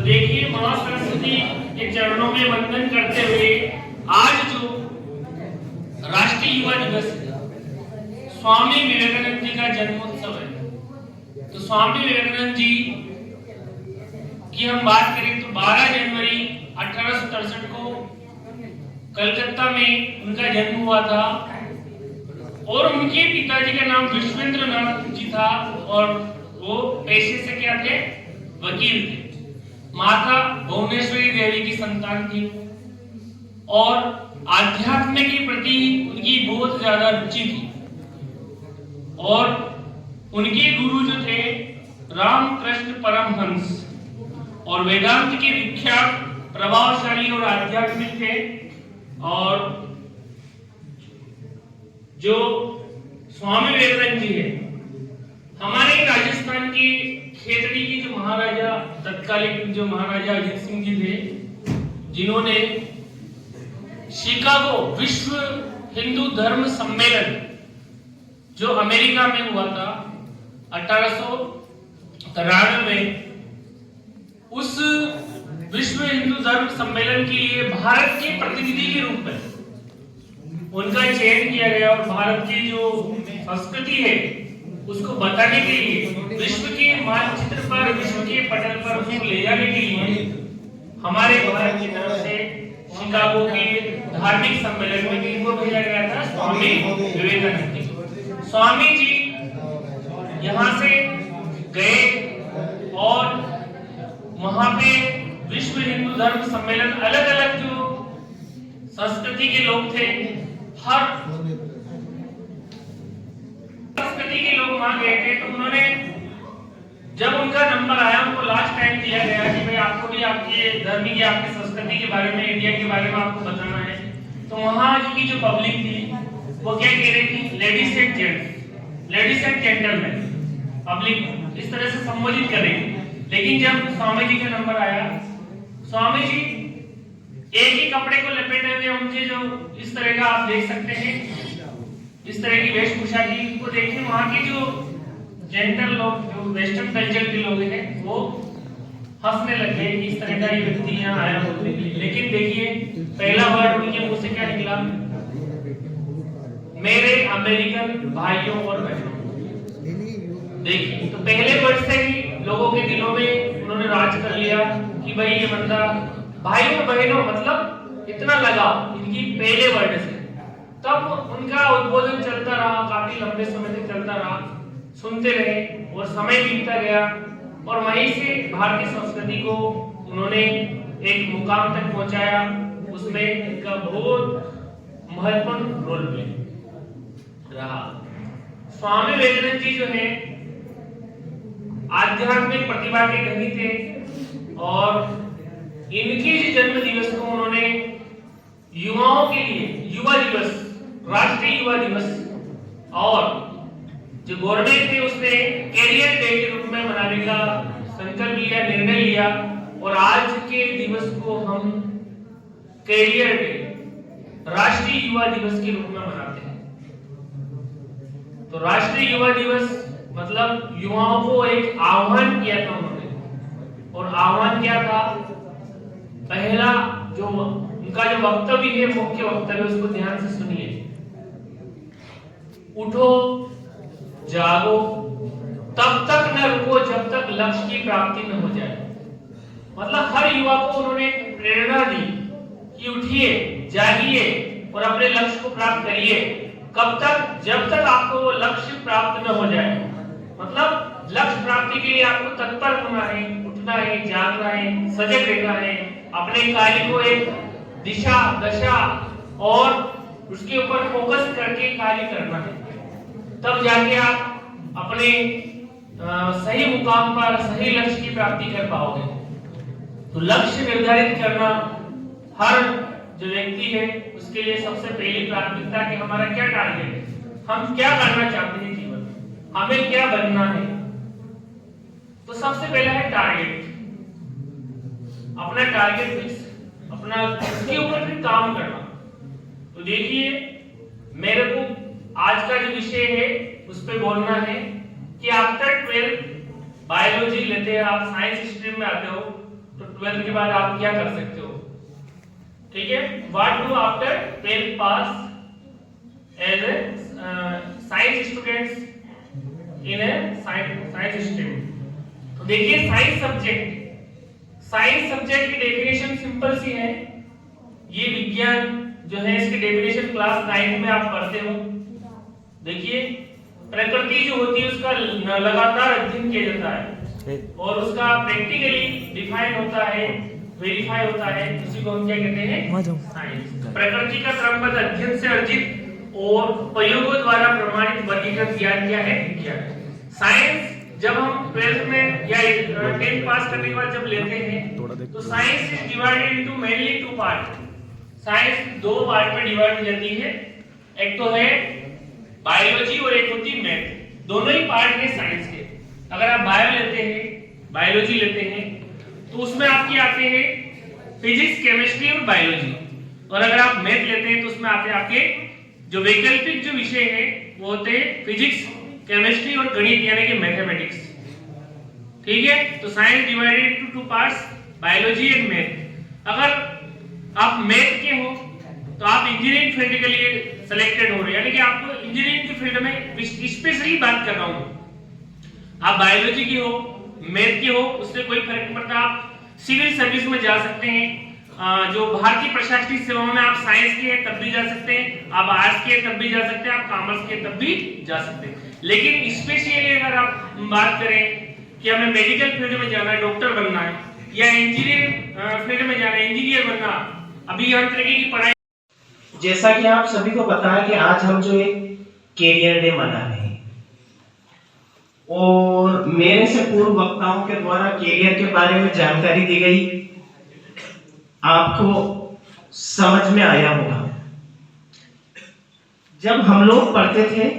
तो देखिए मां सरस्वती के चरणों में वंदन करते हुए आज जो राष्ट्रीय युवा दिवस है, स्वामी विवेकानंद जी का जन्मोत्सव है। तो स्वामी विवेकानंद जी की हम बात करें तो 12 जनवरी 1863 को कलकत्ता में उनका जन्म हुआ था और उनके पिताजी का नाम विश्वेंद्र नाथ जी था और वो पेशे से क्या थे, वकील थे। माता भुवनेश्वरी देवी की संतान थी और आध्यात्म के प्रति उनकी बहुत ज्यादा रुचि थी और उनके गुरु जो थे रामकृष्ण परमहंस और वेदांत के विख्यात प्रभावशाली और आध्यात्मिक थे। और जो स्वामी विवेकानंद जी है, हमारे राजस्थान की खेतड़ी की जो महाराजा तत्कालीन जो महाराजा अजीत सिंह जी थे, जिन्होंने शिकागो विश्व हिंदू धर्म सम्मेलन जो अमेरिका में हुआ था 1893 में, उस विश्व हिंदू धर्म सम्मेलन के लिए भारत के प्रतिनिधि के रूप में उनका चयन किया गया और भारत की जो संस्कृति है उसको बताने के लिए विश्व के मानचित्र पर, विश्व के पटल पर उसको ले जाने के लिए हमारे भारत की तरफ से शिकागो के धार्मिक सम्मेलन में किनको भेजा गया था, स्वामी विवेकानंद जी। स्वामी जी यहाँ से गए और वहां पे विश्व हिंदू धर्म सम्मेलन, अलग अलग जो संस्कृति के लोग थे, हर संस्कृति के लोग वहां गए थे। तो उन्होंने जब उनका नंबर आया, उनको लास्ट टाइम दिया गया कि भाई आपको भी आपके धर्म की, आपकी संस्कृति के बारे में, इंडिया के बारे में आपको बताना है। तो वहां की जो पब्लिक थी वो क्या कह रही थी, ladies and gents, ladies and gentleman, public इस तरह से संबोधित कर रही थी। लेकिन जब स्वामी जी का नंबर आया, स्वामी जी एक ही कपड़े को लपेटे हुए, उनके जो इस तरह का आप देख सकते हैं, इस तरह की वेशभूषा की, उनको देखिए वहां के जो जेंटल लोग, जो वेस्टर्न कल्चर के लोग हैं, वो हंसने लगे कि इस तरह का ये व्यक्ति यहाँ आया बोलने के लिए। लेकिन देखिए पहला वर्ड उनके मुंह से क्या निकला, मेरे अमेरिकन भाइयों और बहनों। देखिए तो पहले वर्ड से ही लोगों के दिलों में उन्होंने राज कर लिया कि भाई ये बंदा भाइयों बहनों, मतलब इतना लगाव इनकी पहले वर्ड से। तब उनका उद्बोधन चलता रहा, काफी लंबे समय तक चलता रहा, सुनते रहे और समय बीतता गया और वहीं से भारतीय संस्कृति को उन्होंने एक मुकाम तक पहुंचाया। उसमें इनका बहुत महत्वपूर्ण रोल प्ले रहा। स्वामी विवेकानंद जी जो है आध्यात्मिक प्रतिभा के धनी थे और इनके जन्म दिवस को उन्होंने युवाओं के लिए युवा दिवस, राष्ट्रीय युवा दिवस, और जो गवर्नमेंट थे उसने कैरियर डे के रूप में मनाने का संकल्प लिया, निर्णय लिया और आज के दिवस को हम कैरियर डे, राष्ट्रीय युवा दिवस के रूप में मनाते हैं। तो राष्ट्रीय युवा दिवस मतलब युवाओं को एक आह्वान किया था उन्होंने, और आह्वान क्या था, पहला जो उनका जो वक्तव्य है, मुख्य वक्तव्य, उसको ध्यान से सुनिए। उठो जागो, तब तक न रुको जब तक लक्ष्य की प्राप्ति न हो जाए। मतलब हर युवा को उन्होंने प्रेरणा दी कि उठिए, जागिए और अपने लक्ष्य को प्राप्त करिए। कब तक, जब तक आपको वो लक्ष्य प्राप्त न हो जाए। मतलब लक्ष्य प्राप्ति के लिए आपको तत्पर होना है, उठना है, जागना है, सजग रहना है, अपने कार्य को एक दिशा, दशा और उसके ऊपर फोकस करके कार्य करना है। तब जाके आप अपने सही मुकाम पर, सही लक्ष्य की प्राप्ति कर पाओगे। तो लक्ष्य निर्धारित करना हर जो व्यक्ति है उसके लिए सबसे पहली प्राथमिकता कि हमारा क्या टारगेट है, हम क्या करना चाहते हैं जीवन में, हमें क्या बनना है। तो सबसे पहला है टारगेट, अपना टारगेट फिक्स, अपना उसके ऊपर फिर काम करना। तो देखिए मेरे को आज का जो विषय है उस पे बोलना है कि आफ्टर 12 बायोलॉजी लेते हैं आप, साइंस स्ट्रीम में आते हो, तो 12th के बाद आप क्या कर सकते हो, ठीक है। What do after 12th pass as a science students in a science stream. तो देखिए साइंस सब्जेक्ट की डेफिनेशन सिंपल सी है। ये विज्ञान जो है इसकी डेफिनेशन क्लास 9 में आप पढ़ते हो। देखिए प्रकृति जो होती है उसका लगातार अध्ययन किया जाता है और उसका प्रैक्टिकली डिफाइन होता है, वेरीफाई होता है, उसी को हम क्या कहते हैं, साइंस। प्रकृति का क्रमबद्ध अध्ययन से अर्जित और प्रयोगों द्वारा प्रमाणित वर्गीकृत ज्ञान क्या है, विज्ञान। साइंस जब हम 12th में या 10th पास करने के बाद जब लेते हैं तो science is divided into mainly 2 part. Science 2 part में डिवाइड हो जाती है, एक तो है बायोलॉजी और एक होती है मैथ। दोनों ही पार्ट है साइंस के। अगर आप बायोलॉजी लेते हैं तो उसमें आपके आते हैं फिजिक्स, केमिस्ट्री और बायोलॉजी। और अगर आप मैथ लेते हैं तो उसमें आते हैं आपके जो वैकल्पिक जो विषय है वो होते हैं फिजिक्स, केमिस्ट्री और गणित यानी कि मैथमेटिक्स, ठीक है। तो science divided into 2 parts, biology and math. अगर आप मैथ के हो तो आप इंजीनियरिंग फील्ड के लिए सिलेक्टेड हो रहे हैं, यानी कि आपको इंजीनियरिंग की फील्ड में स्पेशली बात कर रहा हूं। आप बायोलॉजी की हो, मैथ की हो, उससे कोई फर्क नहीं पड़ता। आप सिविल सर्विस में जा सकते हैं, जो भारतीय प्रशासनिक सेवाओं में आप साइंस के तब भी जा सकते हैं, आप आर्ट्स के तब भी जा सकते हैं, आप कॉमर्स के तब भी जा सकते हैं। लेकिन स्पेशली अगर आप बात करें कि हमें मेडिकल फील्ड में जाना है, डॉक्टर बनना है, या इंजीनियर फील्ड में जाना है, इंजीनियर बनना, अभी हर तरीके की पढ़ाई। जैसा कि आप सभी को पता है कि आज हम जो एक कैरियर डे मना रहे हैं और मेरे से पूर्व वक्ताओं के द्वारा कैरियर के बारे में जानकारी दी गई, आपको समझ में आया होगा। जब हम लोग पढ़ते थे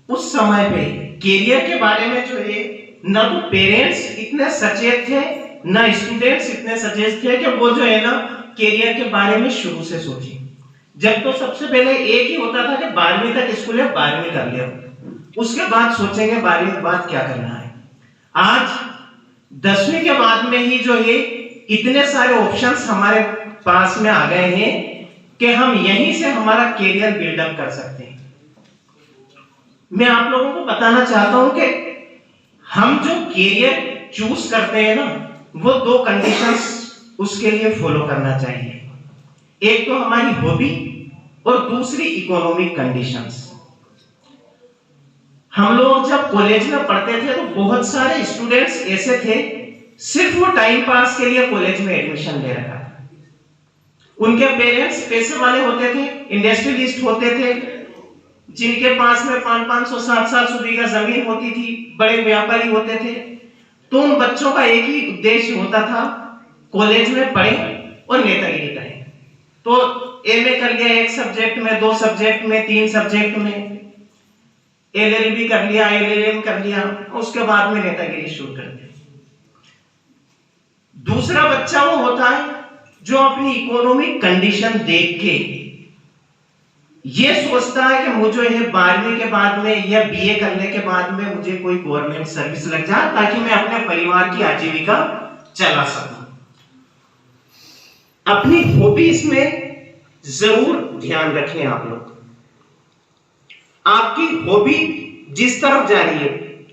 उस समय पे कैरियर के बारे में जो है न तो पेरेंट्स इतने सचेत थे न स्टूडेंट्स इतने सचेत थे कि वो जो है ना कैरियर के बारे में शुरू से सोचे। जब तो सबसे पहले एक ही होता था कि 12वीं तक स्कूल है, 12वीं कर लिया, उसके बाद सोचेंगे 12वीं के बाद क्या करना है। आज 10वीं के बाद में ही जो है इतने सारे ऑप्शंस हमारे पास में आ गए हैं कि हम यहीं से हमारा कैरियर बिल्डअप कर सकते हैं। मैं आप लोगों को बताना चाहता हूं कि हम जो कैरियर चूज करते हैं ना, वो 2 कंडीशंस उसके लिए फॉलो करना चाहिए। एक तो हमारी हॉबी और दूसरी इकोनॉमिक कंडीशंस। हम लोग जब कॉलेज में पढ़ते थे तो बहुत सारे स्टूडेंट्स ऐसे थे सिर्फ वो टाइम पास के लिए कॉलेज में एडमिशन ले रखा था। उनके पेरेंट्स पैसे वाले होते थे, इंडस्ट्रियलिस्ट होते थे, जिनके पास में 500 700 बीघा जमीन होती थी, बड़े व्यापारी होते थे। तो उन बच्चों का एक ही उद्देश्य होता था, कॉलेज में पढ़े और नेतागिरी करें। तो एमए कर लिया 1 सब्जेक्ट में, 2 सब्जेक्ट में, 3 सब्जेक्ट में, एलएलबी कर लिया, एलएलएम कर लिया, उसके बाद में नेतागिरी शुरू कर दी। दूसरा बच्चा वो होता है जो अपनी इकोनॉमिक कंडीशन देख के ये सोचता है कि मुझे ये 12वीं के बाद में या बीए करने के बाद में मुझे कोई गवर्नमेंट सर्विस लग जाए ताकि मैं अपने परिवार की आजीविका चला सकूं। अपनी हॉबीज में जरूर ध्यान रखें आप लोग। आपकी हॉबी जिस तरफ जा रही है,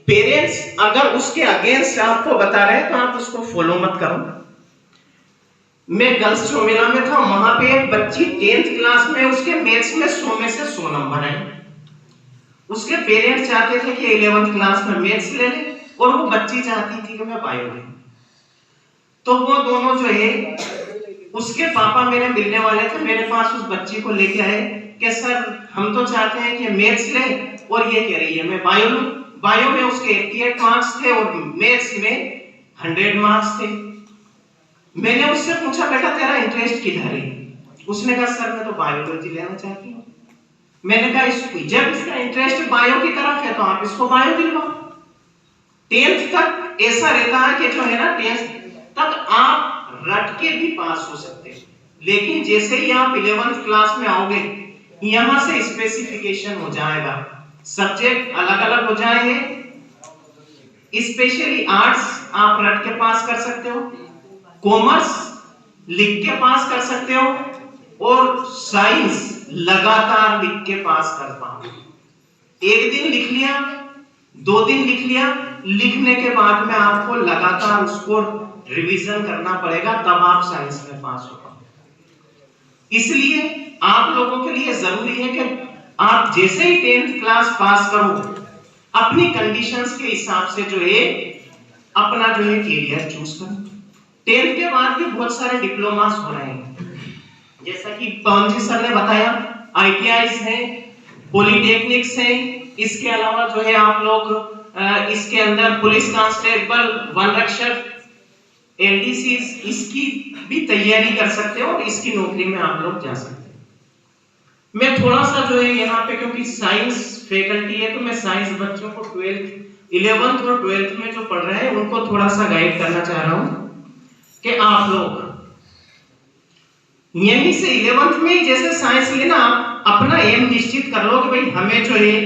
पेरेंट्स अगर उसके अगेंस्ट आपको बता रहे हैं तो आप उसको फॉलो मत करो। मैं गर्ल्स चौमेला में था, वहां पे एक बच्ची 10th क्लास में, उसके मैथ्स में 100 में से 100 नंबर आए। उसके पेरेंट्स चाहते थे कि 11th क्लास में मैथ्स ले ले और वो बच्ची चाहती थी कि मैं बायो लूं। तो वो दोनों जो है, उसके पापा मेरे मिलने वाले थे, मेरे पास उस बच्ची को लेके आए कि सर हम तो चाहते हैं कि मैथ्स ले और ये कह रही है मैं बायो लूं। बायो में उसके 88 मार्क्स थे और मैथ्स में 100 मार्क्स थे। मैंने उससे पूछा बेटा तेरा इंटरेस्ट किधर है? उसने कहा सर मैं तो बायोलॉजी लेना चाहती हूँ। मैंने कहा जब इसका इंटरेस्ट बायो की तरफ है तो आप इसको बायो दिलवाओ। 10th तक ऐसा रहता है कि जो है ना 10th तक आप रट के भी पास हो सकते हैं, लेकिन जैसे ही आप 11th क्लास में आओगे यहां से स्पेसिफिकेशन हो जाएगा, सब्जेक्ट अलग अलग हो जाएंगे। स्पेशली आर्ट्स आप रट के पास कर सकते हो, कॉमर्स लिख के पास कर सकते हो, और साइंस लगातार लिख के पास कर पाओ। एक दिन लिख लिया, 2 दिन लिख लिया, लिखने के बाद में आपको लगातार उसको रिवीजन करना पड़ेगा, तब आप साइंस में पास हो पाओ। इसलिए आप लोगों के लिए जरूरी है कि आप जैसे ही 10th क्लास पास करो, अपनी कंडीशंस के हिसाब से जो है अपना जो है कैरियर चूज करो। 10th के बाद भी बहुत सारे डिप्लोमास हो रहे हैं, जैसा कि पवन जी सर ने बताया, ITIs हैं, पॉलिटेक्निक्स हैं, इसके अलावा जो है आप लोग इसके अंदर पुलिस कांस्टेबल, वन रक्षक, LDCs, इसकी भी तैयारी कर सकते हो और इसकी नौकरी में आप लोग जा सकते हैं। मैं थोड़ा सा जो है यहाँ पे, क्योंकि साइंस फैकल्टी है, तो मैं साइंस बच्चों को 11th और 12th में जो पढ़ रहे हैं उनको थोड़ा सा गाइड करना चाह रहा हूँ कि आप लोग यहीं से 11th में ही जैसे साइंस लेना, आप अपना एम निश्चित कर लो कि भाई हमें जो है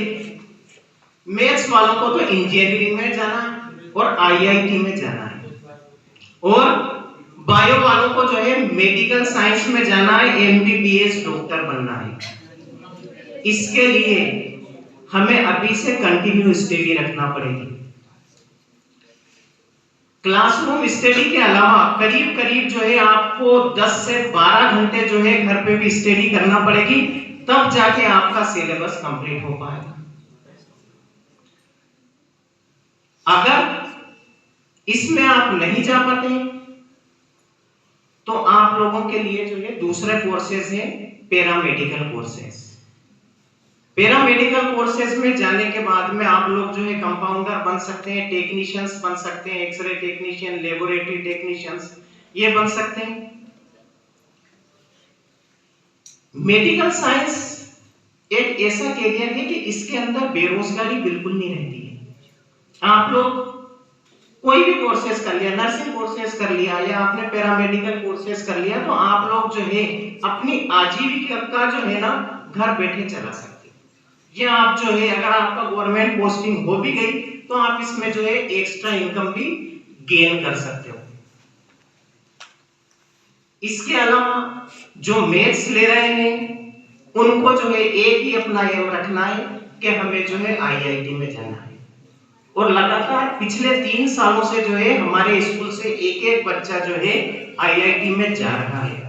मैथ्स वालों को तो इंजीनियरिंग में जाना है और IIT में जाना है, और बायो वालों को जो है मेडिकल साइंस में जाना है, MBBS डॉक्टर बनना है। इसके लिए हमें अभी से कंटिन्यू स्टडी रखना पड़ेगी। क्लासरूम स्टडी के अलावा करीब करीब जो है आपको 10 से 12 घंटे जो है घर पे भी स्टडी करना पड़ेगी, तब जाके आपका सिलेबस कंप्लीट हो पाएगा। अगर इसमें आप नहीं जा पाते तो आप लोगों के लिए जो है दूसरे कोर्सेज हैं, पैरामेडिकल कोर्सेज। पैरामेडिकल कोर्सेज में जाने के बाद में आप लोग जो है कंपाउंडर बन सकते हैं, टेक्नीशियंस बन सकते हैं, एक्सरे टेक्नीशियन, लेबोरेटरी टेक्नीशियंस ये बन सकते हैं। मेडिकल साइंस एक ऐसा कैरियर है कि इसके अंदर बेरोजगारी बिल्कुल नहीं रहती है। आप लोग कोई भी कोर्सेज कर लिया, नर्सिंग कोर्सेज कर लिया या आपने पैरामेडिकल कोर्सेज कर लिया, तो आप लोग जो है अपनी आजीविका का जो है ना घर बैठे चला सकते हैं। ये आप जो है अगर आपका गवर्नमेंट पोस्टिंग हो भी गई तो आप इसमें जो है एक्स्ट्रा इनकम भी गेन कर सकते हो। इसके अलावा जो मैथ्स ले रहे हैं उनको जो है एक ही अपना एम रखना है कि हमें जो है IIT में जाना है, और लगातार पिछले 3 सालों से जो है हमारे स्कूल से एक बच्चा जो है IIT में जा रहा है।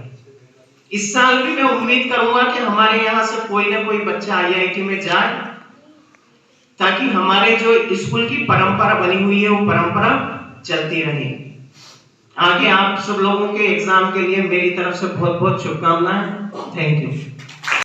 इस साल भी मैं उम्मीद करूंगा कि हमारे यहाँ से कोई ना कोई बच्चा IIT में जाए, ताकि हमारे जो स्कूल की परंपरा बनी हुई है वो परंपरा चलती रहे। आगे आप सब लोगों के एग्जाम के लिए मेरी तरफ से बहुत बहुत शुभकामनाएं। Thank you.